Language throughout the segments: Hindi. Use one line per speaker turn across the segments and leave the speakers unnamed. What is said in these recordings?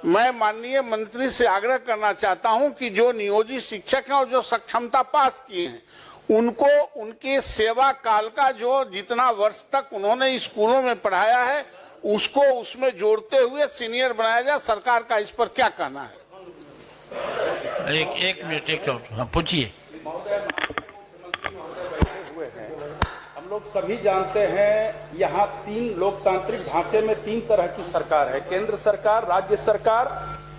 मैं माननीय मंत्री से आग्रह करना चाहता हूं कि जो नियोजित शिक्षक हैं और जो सक्षमता पास किए हैं उनको उनके सेवा काल का जो जितना वर्ष तक उन्होंने स्कूलों में पढ़ाया है उसको उसमें जोड़ते हुए सीनियर बनाया जाए। सरकार का इस पर क्या कहना है?
एक मिनट पूछिए।
हम लोग सभी जानते हैं यहाँ तीन लोकतांत्रिक ढांचे में तीन तरह की सरकार है, केंद्र सरकार, राज्य सरकार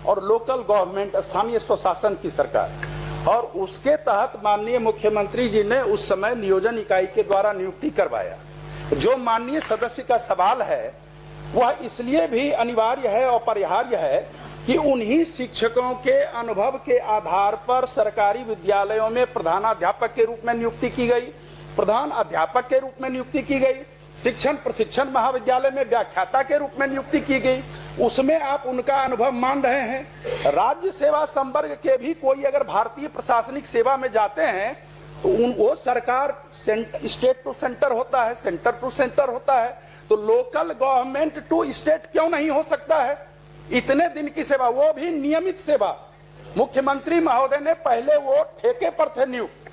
और लोकल गवर्नमेंट, स्थानीय स्वशासन की सरकार। और उसके तहत माननीय मुख्यमंत्री जी ने उस समय नियोजन इकाई के द्वारा नियुक्ति करवाया। जो माननीय सदस्य का सवाल है वह इसलिए भी अनिवार्य है और अपरिहार्य है कि उन्हीं शिक्षकों के अनुभव के आधार पर सरकारी विद्यालयों में प्रधानाध्यापक के रूप में नियुक्ति की गई, प्रधान अध्यापक के रूप में नियुक्ति की गई, शिक्षण प्रशिक्षण महाविद्यालय में व्याख्याता के रूप में नियुक्ति की गई। उसमें आप उनका अनुभव मान रहे हैं। राज्य सेवा संवर्ग के भी कोई अगर भारतीय प्रशासनिक सेवा में जाते हैं तो वो सरकार स्टेट टू सेंटर होता है, सेंटर टू सेंटर होता है, तो लोकल गवर्नमेंट टू स्टेट क्यों नहीं हो सकता है? इतने दिन की सेवा, वो भी नियमित सेवा। मुख्यमंत्री महोदय ने पहले वो ठेके पर थे नियुक्त,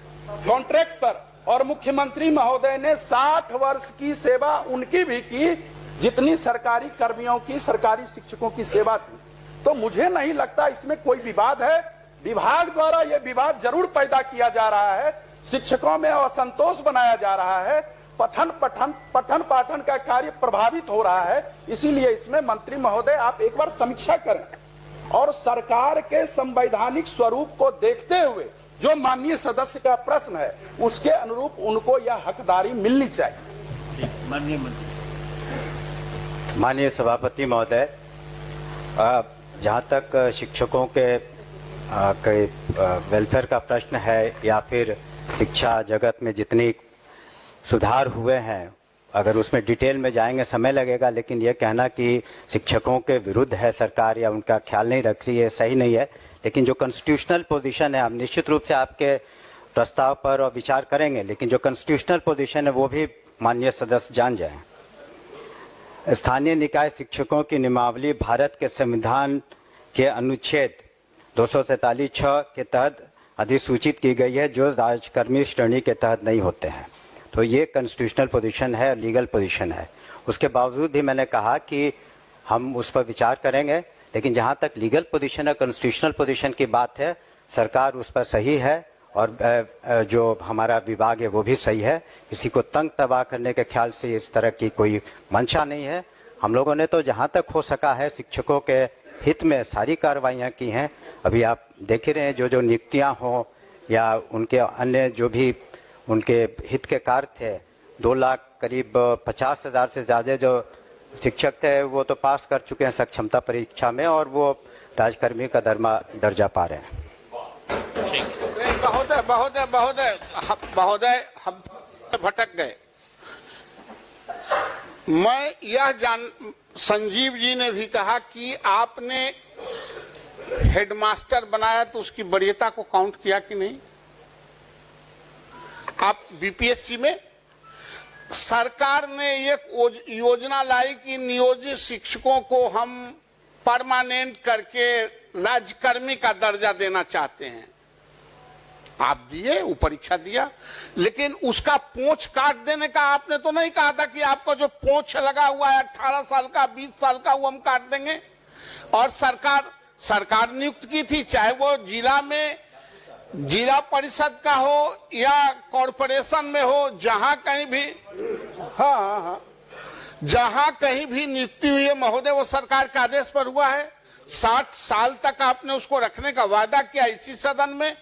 कॉन्ट्रैक्ट पर, और मुख्यमंत्री महोदय ने 60 वर्ष की सेवा उनकी भी की जितनी सरकारी कर्मियों की, सरकारी शिक्षकों की सेवा थी। तो मुझे नहीं लगता इसमें कोई विवाद है। विभाग द्वारा यह विवाद जरूर पैदा किया जा रहा है, शिक्षकों में असंतोष बनाया जा रहा है, पठन पाठन का कार्य प्रभावित हो रहा है। इसीलिए इसमें मंत्री महोदय आप एक बार समीक्षा करें और सरकार के संवैधानिक स्वरूप को देखते हुए जो माननीय सदस्य का प्रश्न है उसके अनुरूप उनको यह हकदारी मिलनी चाहिए।
माननीय मंत्री।
माननीय सभापति महोदय, जहाँ तक शिक्षकों के वेलफेयर का प्रश्न है या फिर शिक्षा जगत में जितनी सुधार हुए हैं, अगर उसमें डिटेल में जाएंगे समय लगेगा, लेकिन यह कहना कि शिक्षकों के विरुद्ध है सरकार या उनका ख्याल नहीं रख रही है, सही नहीं है। लेकिन जो कॉन्स्टिट्यूशनल पोजीशन है, हम निश्चित रूप से आपके प्रस्ताव पर विचार करेंगे, लेकिन जो कॉन्स्टिट्यूशनल पोजीशन है वो भी माननीय सदस्य जान जाएं। स्थानीय निकाय शिक्षकों की नियमावली भारत के संविधान के अनुच्छेद 243(6) के तहत अधिसूचित की गई है, जो राजकर्मी श्रेणी के तहत नहीं होते हैं। तो ये कॉन्स्टिट्यूशनल पोजीशन है, लीगल पोजीशन है। उसके बावजूद भी मैंने कहा कि हम उस पर विचार करेंगे, लेकिन जहाँ तक लीगल पोजीशन और कॉन्स्टिट्यूशनल पोजीशन की बात है, सरकार उस पर सही है और जो हमारा विभाग है वो भी सही है। किसी को तंग तबाह करने के ख्याल से इस तरह की कोई मंशा नहीं है। हम लोगों ने तो जहाँ तक हो सका है शिक्षकों के हित में सारी कार्रवाइयाँ की हैं। अभी आप देख ही रहे हैं, जो नियुक्तियाँ हों या उनके अन्य जो भी उनके हित के कार्य थे, 2 लाख करीब 50,000 से ज़्यादा जो शिक्षक थे वो तो पास कर चुके हैं सक्षमता परीक्षा में और वो राजकर्मी का दर्जा पा रहे हैं।
महोदय हम भटक गए। मैं यह संजीव जी ने भी कहा कि आपने हेडमास्टर बनाया तो उसकी वरीयता को काउंट किया कि नहीं? आप बीपीएससी में सरकार ने एक योजना लाई कि नियोजित शिक्षकों को हम परमानेंट करके राज्यकर्मी का दर्जा देना चाहते हैं। आप दिए, वो परीक्षा दिया, लेकिन उसका पोंछ काट देने का आपने तो नहीं कहा था कि आपका जो पोंछ लगा हुआ है 18 साल का, 20 साल का, वो हम काट देंगे। और सरकार नियुक्त की थी, चाहे वो जिला परिषद का हो या कॉरपोरेशन में हो, जहां कहीं भी जहां कहीं भी नियुक्ति हुई है महोदय, वो सरकार के आदेश पर हुआ है। 60 साल तक आपने उसको रखने का वादा किया इसी सदन में।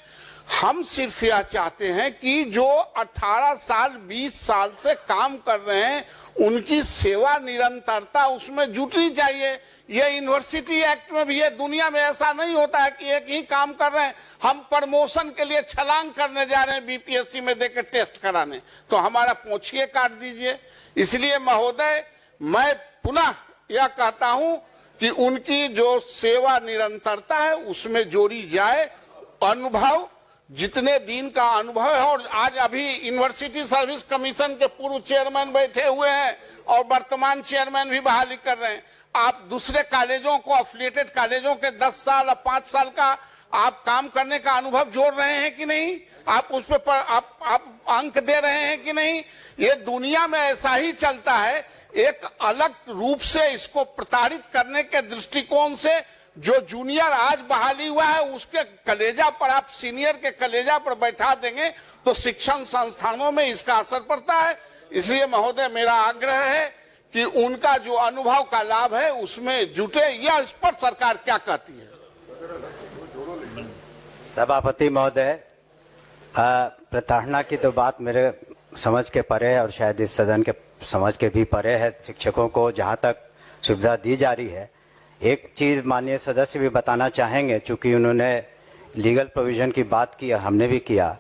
हम सिर्फ यह चाहते हैं कि जो 18 साल 20 साल से काम कर रहे हैं उनकी सेवा निरंतरता उसमें जुटनी चाहिए। ये यूनिवर्सिटी एक्ट में भी है, दुनिया में ऐसा नहीं होता है कि एक ही काम कर रहे हैं, हम प्रमोशन के लिए छलांग करने जा रहे हैं बीपीएससी में देकर टेस्ट कराने, तो हमारा पोंछिए काट दीजिए। इसलिए महोदय मैं पुनः यह कहता हूं कि उनकी जो सेवा निरंतरता है उसमें जोड़ी जाए। अनुभव जितने दिन का अनुभव है, और आज अभी यूनिवर्सिटी सर्विस कमीशन के पूर्व चेयरमैन बैठे हुए हैं और वर्तमान चेयरमैन भी बहाली कर रहे हैं। आप दूसरे कॉलेजों को, एफिलिएटेड कॉलेजों के 10 साल और 5 साल का आप काम करने का अनुभव जोड़ रहे हैं कि नहीं? आप उस पे आप अंक दे रहे हैं कि नहीं? ये दुनिया में ऐसा ही चलता है। एक अलग रूप से इसको प्रताड़ित करने के दृष्टिकोण से जो जूनियर आज बहाली हुआ है उसके कलेजा पर, आप सीनियर के कलेजा पर बैठा देंगे तो शिक्षण संस्थानों में इसका असर पड़ता है। इसलिए महोदय, मेरा आग्रह है कि उनका जो अनुभव का लाभ है उसमें जुटे, या इस पर सरकार क्या कहती है?
सभापति महोदय, प्रताड़ना की तो बात मेरे समझ के परे है और शायद इस सदन के समझ के भी परे है। शिक्षकों को जहां तक सुविधा दी जा रही है, एक चीज माननीय सदस्य भी बताना चाहेंगे, चूंकि उन्होंने लीगल प्रोविजन की बात की और हमने भी किया,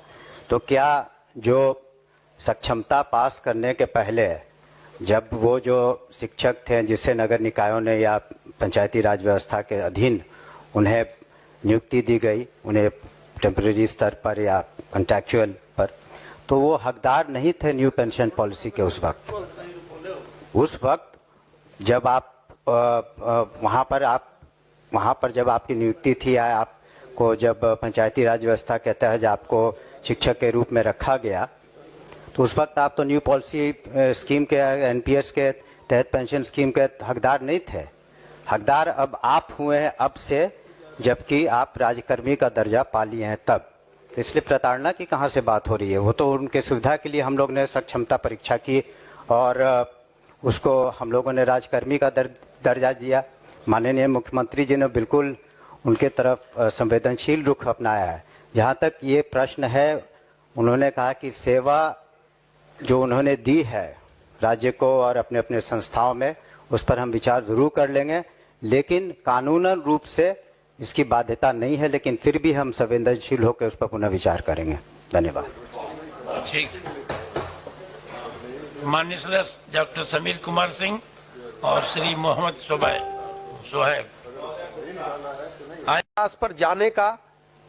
तो क्या जो सक्षमता पास करने के पहले जब वो जो शिक्षक थे जिसे नगर निकायों ने या पंचायती राज व्यवस्था के अधीन उन्हें नियुक्ति दी गई, उन्हें टेम्परेरी स्तर पर या कॉन्ट्रैक्चुअल पर, तो वो हकदार नहीं थे न्यू पेंशन पॉलिसी के उस वक्त जब आप वहाँ पर जब आपकी नियुक्ति थी, आपको जब पंचायती राज व्यवस्था के तहत आपको शिक्षक के रूप में रखा गया, तो उस वक्त आप तो न्यू पॉलिसी स्कीम के, एनपीएस के तहत पेंशन स्कीम के हकदार नहीं थे। हकदार अब आप हुए हैं अब से, जबकि आप राज्यकर्मी का दर्जा पा लिए हैं तब। तो इसलिए प्रताड़ना की कहाँ से बात हो रही है? वो तो उनके सुविधा के लिए हम लोग ने सक्षमता परीक्षा की और उसको हम लोगों ने राजकर्मी का दर्जा दिया। माननीय मुख्यमंत्री जी ने बिल्कुल उनके तरफ संवेदनशील रुख अपनाया है। जहाँ तक ये प्रश्न है, उन्होंने कहा कि सेवा जो उन्होंने दी है राज्य को और अपने अपने संस्थाओं में, उस पर हम विचार जरूर कर लेंगे, लेकिन कानूनन रूप से इसकी बाध्यता नहीं है, लेकिन फिर भी हम संवेदनशील होकर उस पर पुनः विचार करेंगे। धन्यवाद।
ठीक, माननीय सदस्य डॉक्टर समीर कुमार सिंह और श्री मोहम्मद सोहेब।
आज पर जाने का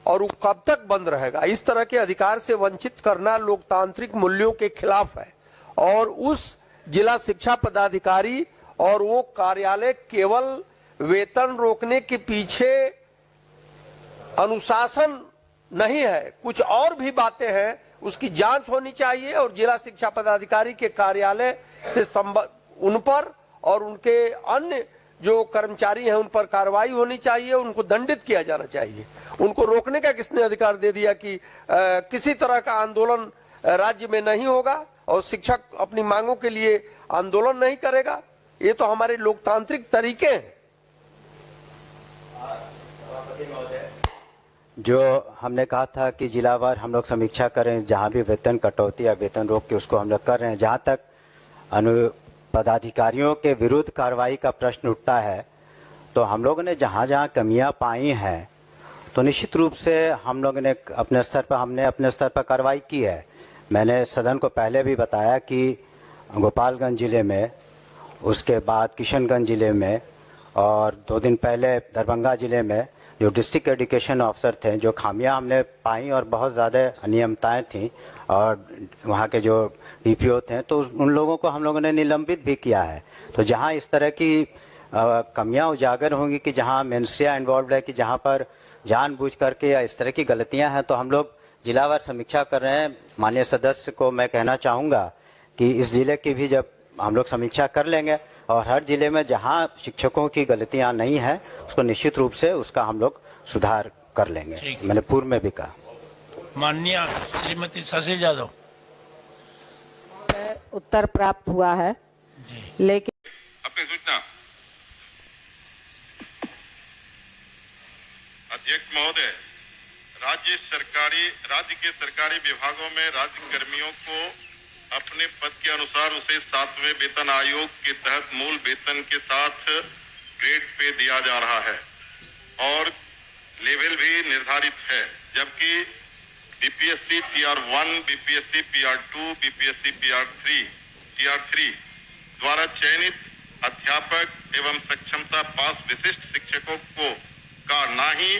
और वो कब तक बंद रहेगा? इस तरह के अधिकार से वंचित करना लोकतांत्रिक मूल्यों के खिलाफ है। और उस जिला शिक्षा पदाधिकारी और वो कार्यालय केवल वेतन रोकने के पीछे अनुशासन नहीं है, कुछ और भी बातें हैं, उसकी जांच होनी चाहिए और जिला शिक्षा पदाधिकारी के कार्यालय से उन पर और उनके अन्य जो कर्मचारी हैं उन पर कार्रवाई होनी चाहिए, उनको दंडित किया जाना चाहिए। उनको रोकने का किसने अधिकार दे दिया कि किसी तरह का आंदोलन राज्य में नहीं होगा और शिक्षक अपनी मांगों के लिए आंदोलन नहीं करेगा? ये तो हमारे लोकतांत्रिक तरीके हैं।
जो हमने कहा था कि जिलावार हम लोग समीक्षा करें, जहां भी वेतन कटौती या वेतन रोक के उसको हम लोग कर रहे हैं। जहां तक पदाधिकारियों के विरुद्ध कार्रवाई का प्रश्न उठता है, तो हम लोगों ने जहां जहां कमियां पाई हैं, तो निश्चित रूप से हम लोगों ने अपने स्तर पर कार्रवाई की है। मैंने सदन को पहले भी बताया कि गोपालगंज जिले में, उसके बाद किशनगंज जिले में और 2 दिन पहले दरभंगा जिले में जो डिस्ट्रिक्ट एजुकेशन ऑफिसर थे, जो खामियां हमने पाई और बहुत ज़्यादा अनियमितताएं थी और वहाँ के जो डीपीओ थे, तो उन लोगों को हम लोगों ने निलंबित भी किया है। तो जहाँ इस तरह की कमियां उजागर होंगी कि जहाँ मेंस्ट्रिया इन्वॉल्व है, कि जहाँ पर जानबूझ करके या इस तरह की गलतियां हैं, तो हम लोग जिलावार समीक्षा कर रहे हैं। माननीय सदस्य को मैं कहना चाहूँगा कि इस जिले की भी जब हम लोग समीक्षा कर लेंगे और हर जिले में जहां शिक्षकों की गलतियां नहीं है, उसको निश्चित रूप से उसका हम लोग सुधार कर लेंगे। मैंने पूर्व में भी कहा।
माननीय श्रीमती शशि यादव।
उत्तर प्राप्त हुआ है, लेकिन
अपनी सूचना अध्यक्ष महोदय, राज्य के सरकारी विभागों में राज्य कर्मियों को अपने पद के अनुसार उसे 7वें वेतन आयोग के तहत मूल वेतन के साथ ग्रेड पे दिया जा रहा है और लेवल भी निर्धारित है, जबकि बीपीएससी टीआर1, बीपीएससी पीआर2, बीपीएससी टीआर3 द्वारा चयनित अध्यापक एवं सक्षमता पास विशिष्ट शिक्षकों को का ना ही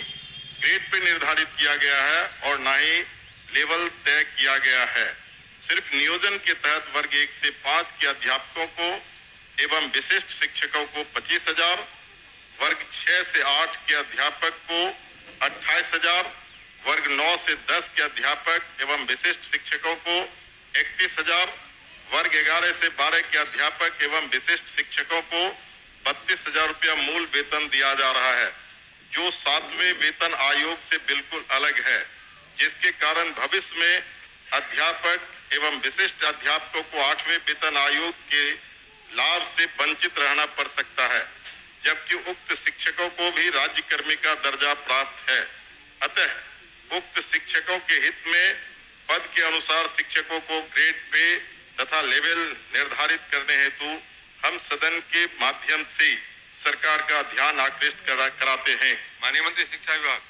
ग्रेड पे निर्धारित किया गया है और न ही लेवल तय किया गया है। सिर्फ नियोजन के तहत वर्ग 1 से 5 के अध्यापकों को एवं विशिष्ट शिक्षकों को 25,000, वर्ग 6 से 8 के अध्यापक को 28,000, वर्ग 9 से 10 के अध्यापक एवं विशिष्ट शिक्षकों को 31,000, वर्ग 11 से 12 के अध्यापक एवं विशिष्ट शिक्षकों को 32,000 रुपया मूल वेतन दिया जा रहा है, जो 7वें वेतन आयोग से बिल्कुल अलग है, जिसके कारण भविष्य में अध्यापक एवं विशिष्ट अध्यापकों को 8वें वेतन आयोग के लाभ से वंचित रहना पड़ सकता है, जबकि उक्त शिक्षकों को भी राज्यकर्मी का दर्जा प्राप्त है। अतः उक्त शिक्षकों के हित में पद के अनुसार शिक्षकों को ग्रेड पे तथा लेवल निर्धारित करने हेतु हम सदन के माध्यम से सरकार का ध्यान आकृष्ट कराते हैं। माननीय मंत्री शिक्षा विभाग।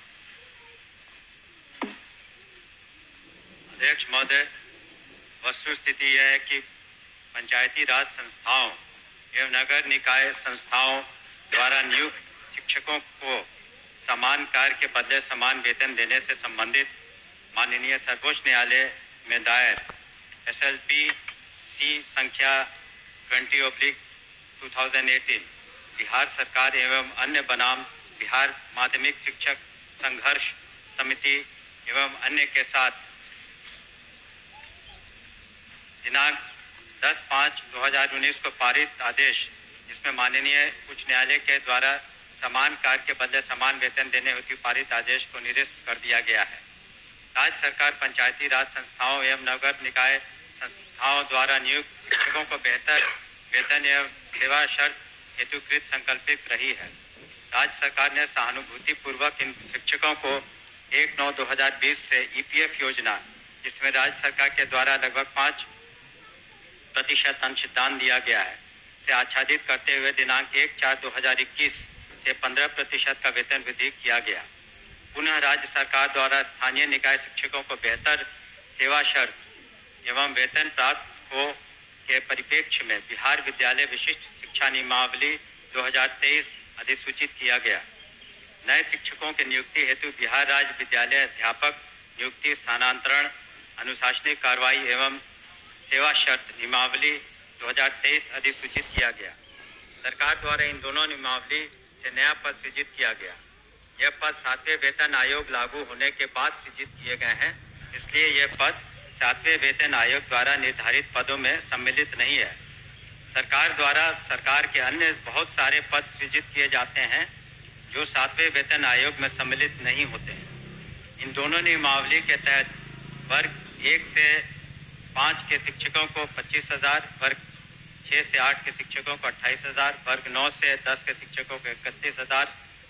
अध्यक्ष महोदय, वस्तु स्थिति यह है कि पंचायती राज संस्थाओं एवं नगर निकाय संस्थाओं द्वारा नियुक्त शिक्षकों को समान कार्य के बदले समान वेतन देने से संबंधित माननीय सर्वोच्च न्यायालय में दायर SLP संख्या 20/2018 बिहार सरकार एवं अन्य बनाम बिहार माध्यमिक शिक्षक संघर्ष समिति एवं अन्य के साथ दिनांक 10/5/2019 को पारित आदेश, जिसमें माननीय उच्च न्यायालय के द्वारा समान कार्य के बदले समान वेतन देने हेतु पारित आदेश को निरस्त कर दिया गया है। राज्य सरकार पंचायती राज संस्थाओं एवं नगर निकाय संस्थाओं द्वारा नियुक्त शिक्षकों को बेहतर वेतन एवं सेवा शर्त हेतुकृत संकल्पित रही है। राज्य सरकार ने सहानुभूति पूर्वक इन शिक्षकों को 1/9/2020 से EPF योजना, जिसमें राज्य सरकार के द्वारा लगभग 5% अंशदान दिया गया है, से आच्छादित करते हुए दिनांक 1/4/2021 से 15% का वेतन वृद्धि किया गया। पुनः राज्य सरकार द्वारा स्थानीय निकाय शिक्षकों को बेहतर सेवा शर्त एवं वेतन प्राप्त हो के परिप्रेक्ष्य में बिहार विद्यालय विशिष्ट शिक्षा नियमावली 2023 अधिसूचित किया गया। नए शिक्षकों की नियुक्ति हेतु बिहार राज्य विद्यालय अध्यापक नियुक्ति स्थानांतरण अनुशासनिक कार्रवाई एवं सेवा शर्त नियमावली 2023 अधिसूचित किया गया। सरकार द्वारा इन दोनों नियमावली से नया पद सृजित किया गया। यह पद 7वें वेतन आयोग लागू होने के बाद सृजित किए गए हैं, इसलिए यह पद 7वें वेतन आयोग द्वारा निर्धारित पदों में सम्मिलित नहीं है। सरकार द्वारा सरकार के अन्य बहुत सारे पद सृजित किए जाते हैं जो 7वें वेतन आयोग में सम्मिलित नहीं होते हैं। इन दोनों नियमावली के तहत वर्ग 1 से 5 के शिक्षकों को 25,000, वर्ग 6 से 8 के शिक्षकों को 28,000, वर्ग 9 से 10 के शिक्षकों को 31,000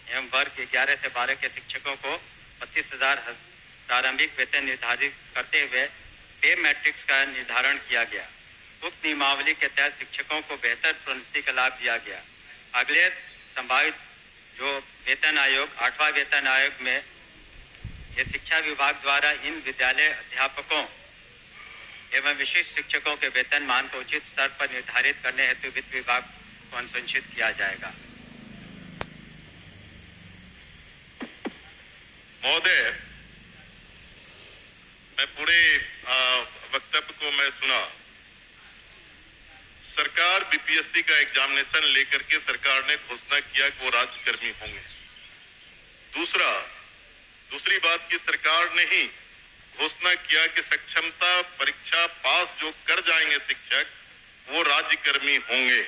एवं वर्ग 11 से 12 के शिक्षकों को 25,000 प्रारंभिक वेतन निर्धारित करते हुए पे मैट्रिक्स का निर्धारण किया गया। उक्त नियमावली के तहत शिक्षकों को बेहतर प्रोन्नति का लाभ दिया गया। अगले संभावित जो वेतन आयोग 8वां वेतन आयोग में ये शिक्षा विभाग द्वारा इन विद्यालय अध्यापकों एवं विशिष्ट शिक्षकों के वेतन मान को उचित स्तर पर निर्धारित करने हेतु वित्त विभाग को अनुशंसित किया जाएगा।
महोदय, मैं पूरे वक्तव्य को मैं सुना। सरकार BPSC का एग्जामिनेशन लेकर के सरकार ने घोषणा किया कि वो राज्यकर्मी होंगे। दूसरी बात की सरकार ने ही घोषणा किया कि सक्षमता परीक्षा पास जो कर जाएंगे शिक्षक वो राज्यकर्मी होंगे।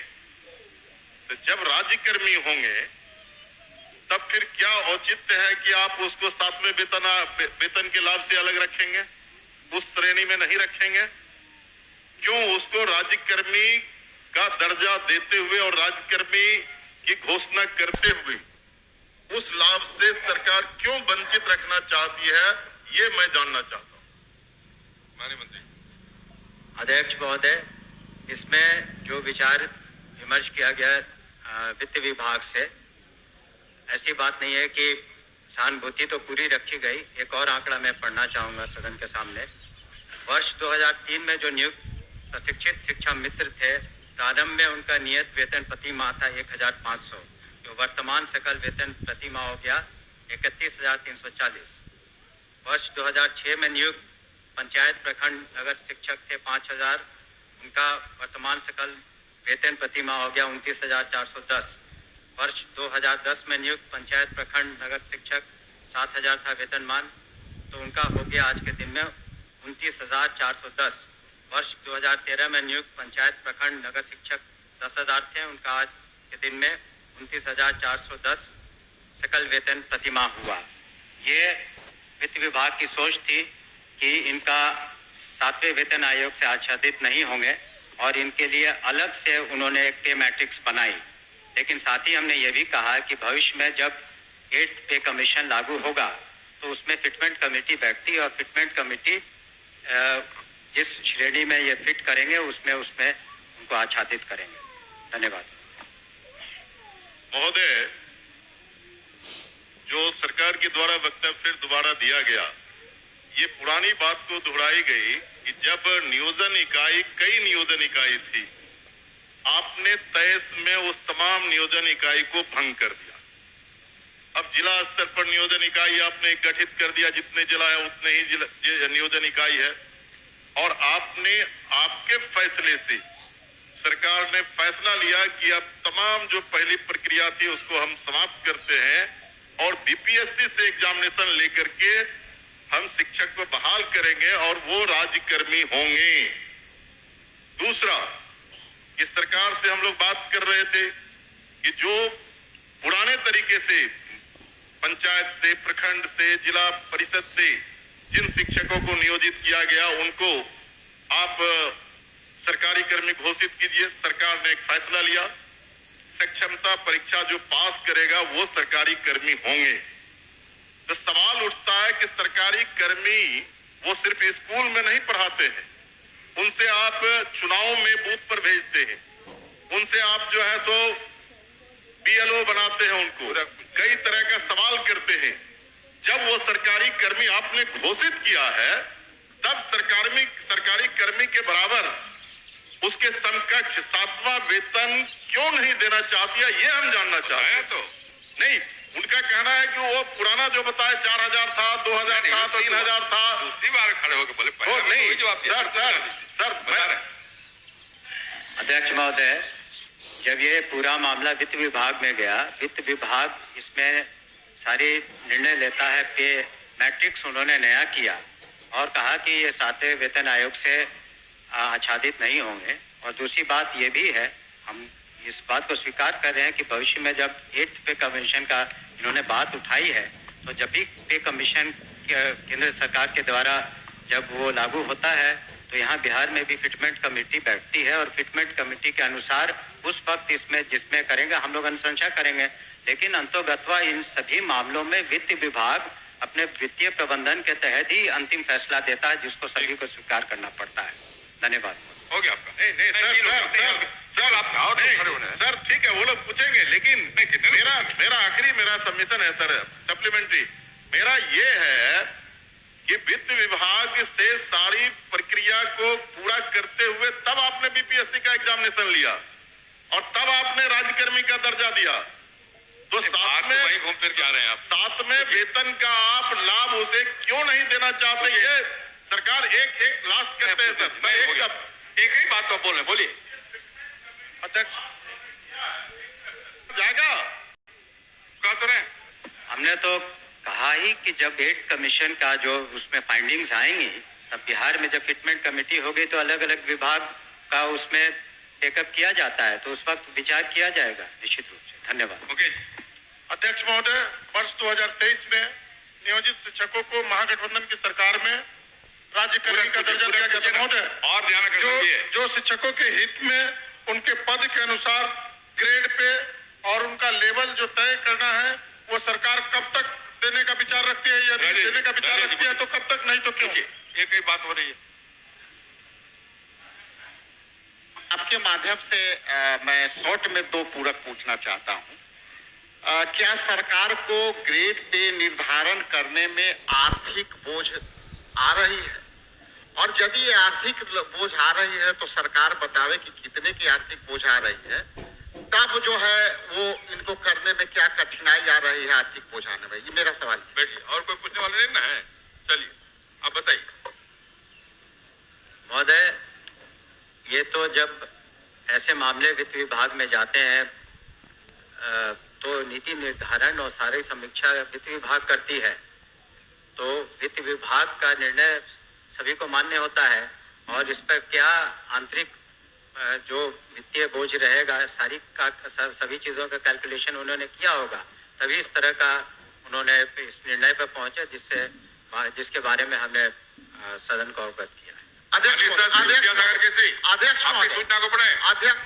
तो जब राज्यकर्मी होंगे तब फिर क्या औचित्य है कि आप उसको 7वें वेतन के लाभ से अलग रखेंगे, उस श्रेणी में नहीं रखेंगे? क्यों उसको राज्यकर्मी का दर्जा देते हुए और राज्यकर्मी की घोषणा करते हुए उस लाभ से सरकार क्यों वंचित रखना चाहती है, ये मैं जानना चाहता हूं। माननीय मंत्री।
अध्यक्ष महोदय, इसमें जो विचार विमर्श किया गया वित्त विभाग से, ऐसी बात नहीं है कि सहानुभूति तो पूरी रखी गई। एक और आंकड़ा मैं पढ़ना चाहूंगा सदन के सामने। वर्ष 2003 में जो नियुक्त प्रशिक्षित शिक्षा मित्र थे, प्रारंभ में उनका नियत वेतन प्रति माह था 1,500, जो वर्तमान सकल वेतन प्रति माह हो गया 31,340। वर्ष 2006 में नियुक्त पंचायत प्रखंड नगर शिक्षक थे 5,000, उनका वर्तमान सकल वेतन प्रतिमाह हो गया 29,410। वर्ष 2010 में नियुक्त पंचायत प्रखंड नगर शिक्षक 7,000 था वेतनमान, तो उनका हो गया आज के दिन में 29,410। वर्ष 2013 में नियुक्त पंचायत प्रखंड नगर शिक्षक 10,000 थे, उनका आज के दिन में 29,410 सकल वेतन प्रतिमाह हुआ। ये वित्त विभाग की सोच थी कि इनका 7वें वेतन आयोग से आच्छादित नहीं होंगे और इनके लिए अलग से उन्होंने एक पे मैट्रिक्स बनाई। लेकिन साथ ही हमने ये भी कहा कि भविष्य में जब 8th पे कमीशन लागू होगा तो उसमें फिटमेंट कमेटी बैठती और फिटमेंट कमेटी जिस श्रेणी में ये फिट करेंगे उसमें उनको आच्छादित करेंगे। धन्यवाद।
महोदय, जो सरकार के द्वारा वक्तव्य फिर दोबारा दिया गया, ये पुरानी बात को दोहराई गई कि जब नियोजन इकाई कई नियोजन इकाई थी, आपने तय में उस तमाम नियोजन इकाई को भंग कर दिया। अब जिला स्तर पर नियोजन इकाई आपने गठित कर दिया, जितने जिला है उतने ही नियोजन इकाई है, और आपने आपके फैसले से सरकार ने फैसला लिया कि अब तमाम जो पहली प्रक्रिया थी उसको हम समाप्त करते हैं और बीपीएससी से एग्जामिनेशन लेकर के हम शिक्षक को बहाल करेंगे और वो राज्यकर्मी होंगे। दूसरा, इस सरकार से हम लोग बात कर रहे थे कि जो पुराने तरीके से पंचायत से, प्रखंड से, जिला परिषद से जिन शिक्षकों को नियोजित किया गया उनको आप सरकारी कर्मी घोषित कीजिए। सरकार ने एक फैसला लिया, सक्षमता परीक्षा जो पास करेगा वो सरकारी कर्मी होंगे। तो सवाल उठता है कि सरकारी कर्मी वो सिर्फ स्कूल में नहीं पढ़ाते हैं, उनसे आप चुनाव में बूथ पर भेजते हैं, उनसे आप जो है सो बीएलओ बनाते हैं, उनको कई तरह का सवाल करते हैं। जब वो सरकारी कर्मी आपने घोषित किया है तब सरकारी कर्मी के बराबर उसके समकक्ष 7वां वेतन क्यों नहीं देना चाहती है, ये हम जानना चाहते हैं। तो नहीं, उनका कहना है कि वो पुराना जो बताया 4,000 था, 2,000 था, 3,000 था।
दूसरी बार खड़े होकर बोले
नहीं सर
अध्यक्ष महोदय, जब ये पूरा मामला वित्त विभाग में गया, वित्त विभाग इसमें सारी निर्णय लेता है। पे मैट्रिक्स उन्होंने नया किया और कहा कि ये 7वें वेतन आयोग से आच्छादित नहीं होंगे। और दूसरी बात ये भी है, हम इस बात को स्वीकार कर रहे हैं कि भविष्य में जब 8th पे कमीशन का इन्होंने बात उठाई है, तो जब भी पे कमीशन केंद्र सरकार के द्वारा जब वो लागू होता है तो यहाँ बिहार में भी फिटमेंट कमेटी बैठती है और फिटमेंट कमेटी के अनुसार उस वक्त इसमें जिसमें करेंगे हम लोग अनुशंसा करेंगे। लेकिन अंतोगत्वा इन सभी मामलों में वित्त विभाग अपने वित्तीय प्रबंधन के तहत ही अंतिम फैसला देता है, जिसको सभी को स्वीकार करना पड़ता है। धन्यवाद।
हो गया आपका। सर ठीक है, वो लोग पूछेंगे, लेकिन मेरा आखिरी सबमिशन है सर, सप्लीमेंट्री मेरा ये है कि वित्त विभाग से सारी प्रक्रिया को पूरा करते हुए तब आपने बीपीएससी का एग्जामिनेशन लिया और तब आपने राज्यकर्मी का दर्जा दिया। तो साथ में वही घूम फिर के आ रहे हैं आप, साथ में वेतन का आप लाभ उसे क्यों नहीं देना चाहते? ये सरकार एक लास्ट करते हैं सर। मैं एक ही बात को बोल रहे, बोलिए अध्यक्ष। जाएगा कह तो रहे,
हमने तो कहा ही कि जब 8th कमीशन का जो उसमें फाइंडिंग्स आएंगी तब बिहार में जब फिटमेंट कमेटी होगी तो अलग अलग विभाग का उसमें टेकअप किया जाता है, तो उस वक्त विचार किया जाएगा निश्चित रूप से। धन्यवाद।
ओके अध्यक्ष महोदय, वर्ष 2023 में नियोजित शिक्षकों को महागठबंधन की सरकार में राज्यकर्मी का दर्जा दिया गया था महोदय। और ध्यान जो शिक्षकों के हित में उनके पद के अनुसार ग्रेड पे और उनका लेवल जो तय करना है वो सरकार कब तक देने का विचार रखती है? यदि देने का विचार रखती है तो कब तक, नहीं तो क्यों? एक ही बात हो रही है।
आपके माध्यम से मैं शॉर्ट में 2 पूरक पूछना चाहता हूं। क्या सरकार को ग्रेड पे निर्धारण करने में आर्थिक बोझ आ रही है? और यदि ये आर्थिक बोझ आ रही है तो सरकार बतावे कि कितने की आर्थिक बोझ आ रही है, तब जो है वो इनको करने में क्या कठिनाई आ रही है आर्थिक बोझ आने में? ये मेरा सवाल।
वित्त विभाग में जाते हैं तो नीति निर्धारण और सारी समीक्षा वित्त विभाग करती है। तो वित्त विभाग का निर्णय सभी को मान्य होता है और इस पर क्या आंतरिक जो वित्तीय बोझ रहेगा सभी चीजों का कैलकुलेशन उन्होंने किया होगा, तभी इस तरह का उन्होंने इस निर्णय पर पहुंचे जिसके बारे में हमने सदन को अवगत किया।
अध्यक्ष सूचना को पढ़े। अध्यक्ष